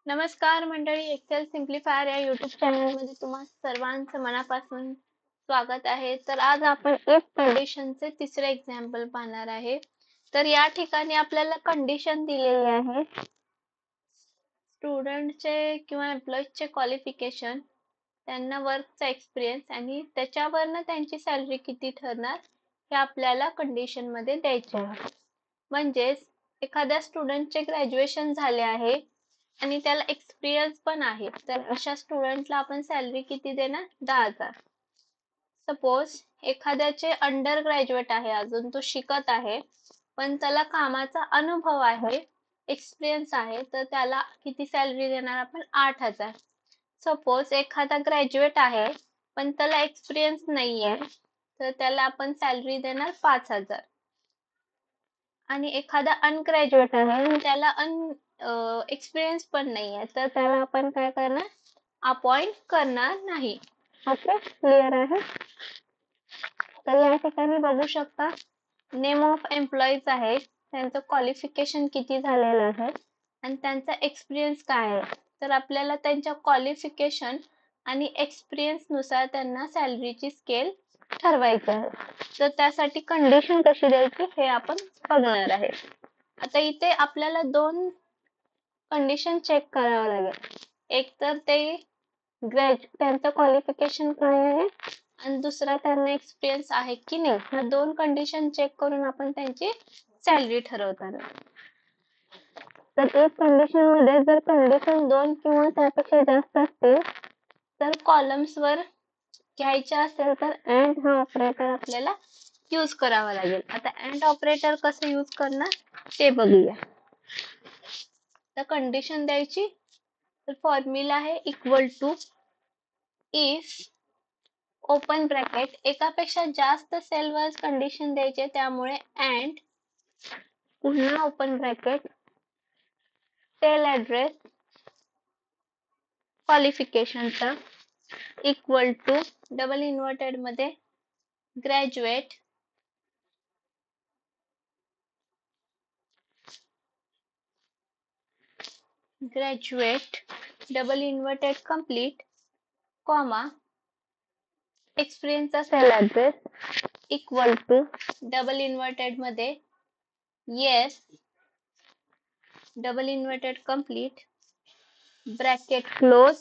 नमस्कार मंडळी, एक्सेल सिम्प्लिफायर या युट्यूब चॅनलमध्ये तुम्हा सर्वांचं मनापासून स्वागत आहे. तर आज आपण इफ कंडिशनचे तिसरे एक्झाम्पल पाहणार आहे. तर या ठिकाणी आपल्याला कंडिशन दिलेली आहे. स्टुडंटचे किंवा एम्प्लॉईजचे क्वालिफिकेशन, त्यांना वर्कचा एक्सपिरियन्स आणि त्याच्यावरनं त्यांची सॅलरी किती ठरणार हे आपल्याला कंडिशन मध्ये द्यायचे आहे. म्हणजेच एखाद्या स्टुडंटचे ग्रॅज्युएशन झाले आहे आणि त्याला एक्सपिरियन्स पण आहे, तर अशा स्टुडंटला आपण सॅलरी किती देणार? 10,000. सपोज एखाद्याचे अंडर ग्रॅज्युएट आहे, अजून तो शिकत आहे, पण त्याला कामाचा अनुभव आहे, एक्सपिरियन्स आहे, तर त्याला किती सॅलरी देणार आपण? 8,000. सपोज एखादा ग्रॅज्युएट आहे पण त्याला एक्सपिरियन्स नाहीये, तर त्याला आपण सॅलरी देणार 5,000. आणि एखादा अनग्रॅज्युएट आहे आणि त्याला एक्सपिरियन्स पण नाहीये, तर त्याला आपण काय करणार? अपॉइंट करणार नाही. ओके, क्लिअर आहे? तर या ठिकाणी बघू शकता, नेम ऑफ एम्प्लॉईज आहे, त्यांचं क्वालिफिकेशन किती झालेलं आहे आणि त्यांचा एक्सपिरियन्स काय आहे. तर आपल्याला त्यांच्या क्वालिफिकेशन आणि एक्सपिरियन्स नुसार त्यांना सॅलरीची स्केल ठरवायची आहे. तर त्यासाठी कंडिशन कशी द्यायची हे आपण बघणार आहे. आता इथे आपल्याला दोन कंडिशन चेक करावं लागेल. एक तर ते त्यांचं क्वालिफिकेशन काय आहे आणि दुसरा त्यांना एक्सपिरियन्स आहे की नाही. ह्या दोन कंडिशन चेक करून आपण त्यांची सॅलरी ठरवणार. तर एक कंडिशन मध्ये जर कंडिशन 2 किंवा त्यापेक्षा जास्त असतील तर कॉलम्स वर घ्यायच्या असेल तर अँड हा ऑपरेटर आपल्याला यूज करावा लागेल. आता अँड ऑपरेटर कसं यूज करणार ते बघूया. तर कंडिशन द्यायची, तर फॉर्म्युला आहे equal to if open bracket, एकापेक्षा जास्त सेलवर कंडिशन द्यायचे, त्यामुळे अँड पुन्हा ओपन ब्रॅकेट सेल ऍड्रेस क्वालिफिकेशनचा इक्वल टू डबल इन्व्हर्टेड मध्ये graduate double inverted complete comma एक्सपिरियन्सचा cell address equal to double inverted मध्ये yes double inverted complete bracket close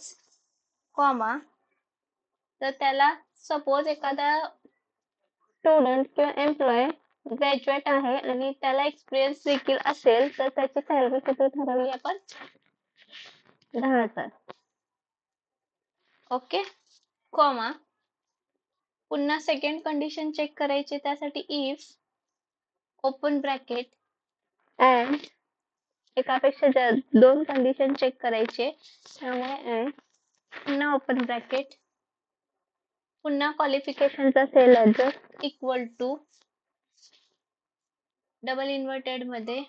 comma. तर त्याला सपोज एखादा स्टुडंट किंवा एम्प्लॉय ग्रॅज्युएट आहे आणि त्याला एक्सपिरियन्स देखील असेल, तर त्याची सॅलरी किती ठरवली आपण? 10,000. ओके, कॉमा पुन्हा सेकंड कंडिशन चेक करायची, त्यासाठी इफ ओपन ब्रॅकेट अँड एकापेक्षा दोन कंडिशन चेक करायचे, त्यामुळे अँड पुन्हा ओपन ब्रॅकेट पुन्हा क्वालिफिकेशनचा cell address equal to double inverted मध्ये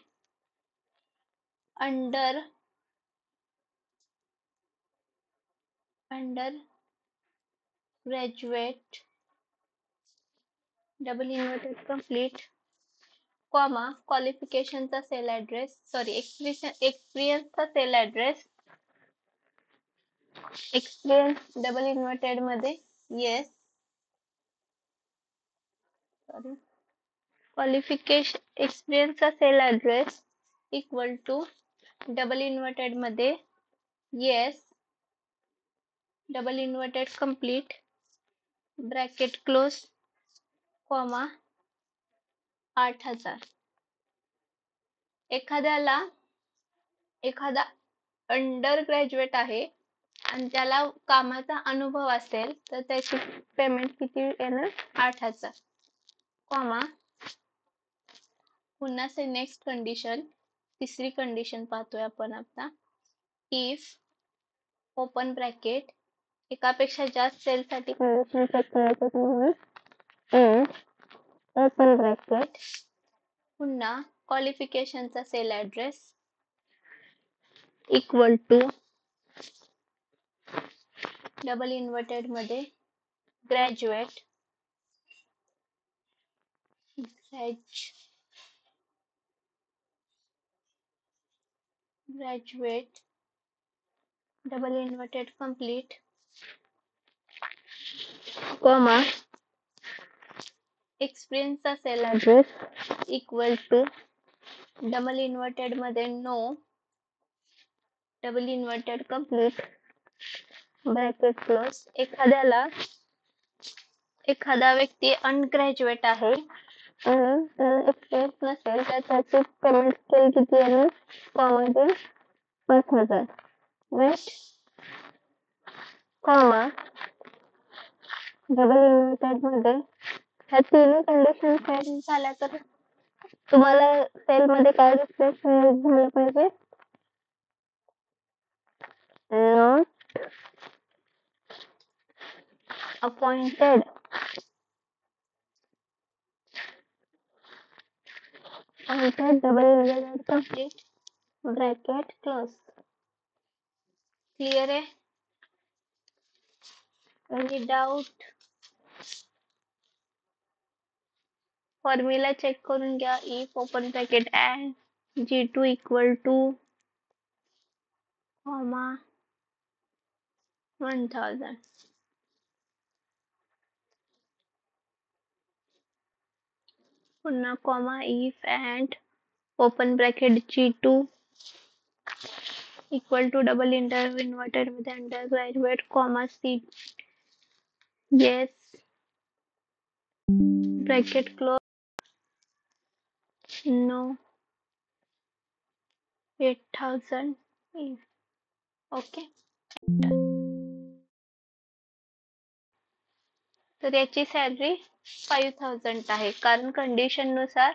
under graduate double inverted complete comma क्वालिफिकेशनचा सेल ऍड्रेस एक्सपिरियन्सचा cell address experience double inverted मध्ये येस क्वालिफिकेशन एक्सपिरियन्सचा cell address equal to double inverted मध्ये yes double inverted complete bracket close comma 8,000. एखादा under graduate आहे आणि त्याला कामाचा अनुभव असेल, तर त्याची पेमेंट किती येणार? 8,000 कॉमा पुन्हा से नेक्स्ट कंडिशन, तिसरी कंडिशन पाहतोय आपण आता. इफ ओपन ब्रॅकेट एकापेक्षा जास्त सेल साठी कंडिशन चेक करायचं, त्यामुळे ओपन ब्रॅकेट पुन्हा क्वालिफिकेशनचा cell address equal to double inverted मध्ये graduate double inverted complete comma एक्सपिरियन्सचा cell address equal to double inverted मध्ये no double inverted complete bracket close. एखादा व्यक्ती अनग्रॅज्युएट आहे आणि त्याला एक्सपिरियन्स नसेल तर त्याची पेमेंट स्केल किती आहे comma 5,000 right comma double inverted मध्ये ह्या तिन्ही कंडिशन सेट झाल्या तर तुम्हाला सेल मध्ये काय रिफ्लेक्शन झालं पाहिजे not appointed double inverted complete bracket close. Clear आहे? Any doubt? फॉर्म्युला चेक करून घ्या. If open bracket and G2 equal to comma 1000 पुन्हा comma if and open bracket G2 equal to double inverted मध्ये under graduate comma C yes bracket close no 8000 okay. तर याची salary 5000 आहे कारण condition नुसार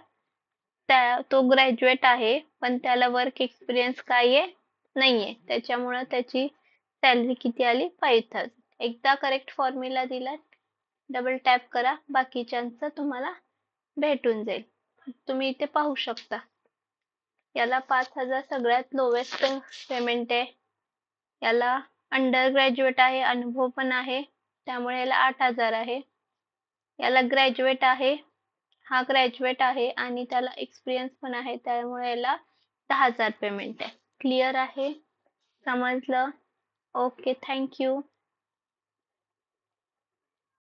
तो ग्रॅज्युएट आहे पण त्याला वर्क एक्सपिरियन्स काय आहे नाहीये त्याच्यामुळे त्याची सॅलरी किती आली 5000. एकदा करेक्ट फॉर्म्युला दिला डबल टॅप करा बाकीच्यांचं तुम्हाला भेटून जाईल. तुम्ही इथे पाहू शकता याला 5000 सगळ्यात लोवेस्ट पेमेंट आहे. याला अंडर ग्रॅज्युएट आहे अनुभव पण आहे त्यामुळे याला 8000 आहे. याला ग्रॅज्युएट आहे हा ग्रॅज्युएट आहे आणि त्याला एक्सपिरियन्स पण आहे त्यामुळे याला 10,000 पेमेंट आहे. क्लिअर आहे? समजलं? Okay thank you.